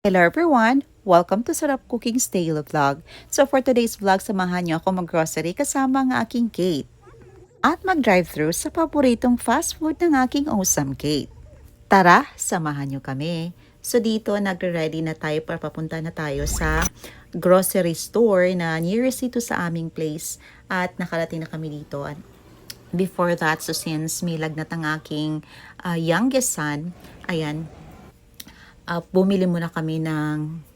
Hello everyone! Welcome to Sarap Cooking Style Vlog. So for today's vlog, samahan niyo ako mag-grocery kasama ang aking Kate. At mag-drive-thru sa paboritong fast food ng aking awesome Kate. Tara, samahan niyo kami. So dito, nagre-ready na tayo para papunta na tayo sa grocery store na nearest dito sa aming place. At nakarating na kami dito. At before that, so since may lagnat ang aking youngest son, ayan, bumili muna kami ng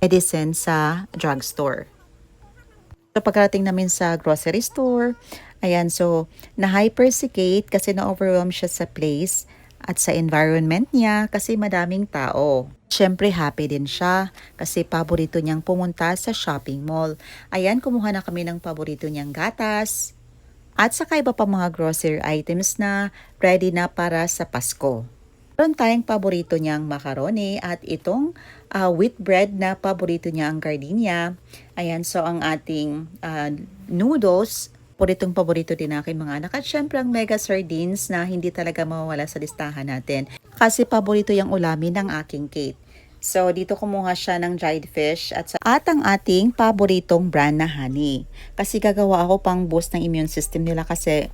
medicine sa drugstore. So pagkarating namin sa grocery store, ayan, so na-hyper si Kate kasi na-overwhelm siya sa place at sa environment niya kasi madaming tao. Siyempre happy din siya kasi paborito niyang pumunta sa shopping mall. Ayan, kumuha na kami ng paborito niyang gatas at saka iba pa mga grocery items na ready na para sa Pasko. Meron tayong paborito niyang macaroni at itong wheat bread na paborito niya ang gardenia. Ayan, so ang ating noodles, paborito din aking mga anak. At syempre ang mega sardines na hindi talaga mawawala sa listahan natin. Kasi paborito yung ulamin ng aking Kate. So dito kumuha siya ng dried fish at ang ating paboritong brand na honey. Kasi gagawa ako pang boost ng immune system nila kasi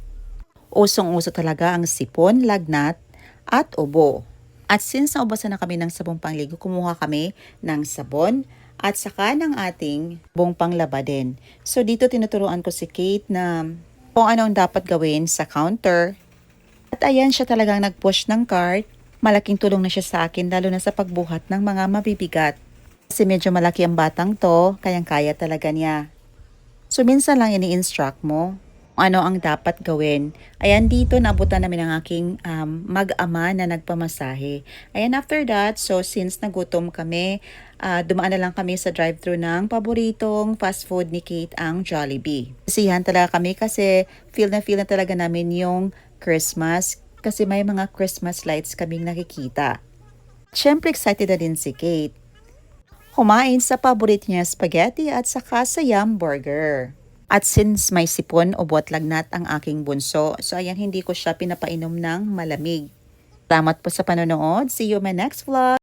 usong-uso talaga ang sipon, lagnat, at ubo. At since naubasan na kami ng sabong pangligo, kumuha kami ng sabon at saka ng ating sabong panglaba din. So dito tinuturuan ko si Kate na kung ano ang dapat gawin sa counter. At ayan, siya talagang nag-push ng cart. Malaking tulong na siya sa akin lalo na sa pagbuhat ng mga mabibigat. Kasi medyo malaki ang batang to, kayang-kaya talaga niya. So minsan lang ini-instruct mo kung ano ang dapat gawin. Ayan, dito naabutan namin ang aking mag-ama na nagpamasahe. Ayan, after that, so since nagutom kami, dumaan na lang kami sa drive-thru ng paboritong fast food ni Kate, ang Jollibee. Kasiyahan talaga kami kasi feel na talaga namin yung Christmas kasi may mga Christmas lights kaming nakikita. Siyempre excited na din si Kate. Kumain sa paborito niya spaghetti at saka sa yum burger. At since may sipon o buhat lagnat ang aking bunso, so ayan, hindi ko siya pinapainom ng malamig. Salamat po sa panonood. See you in my next vlog.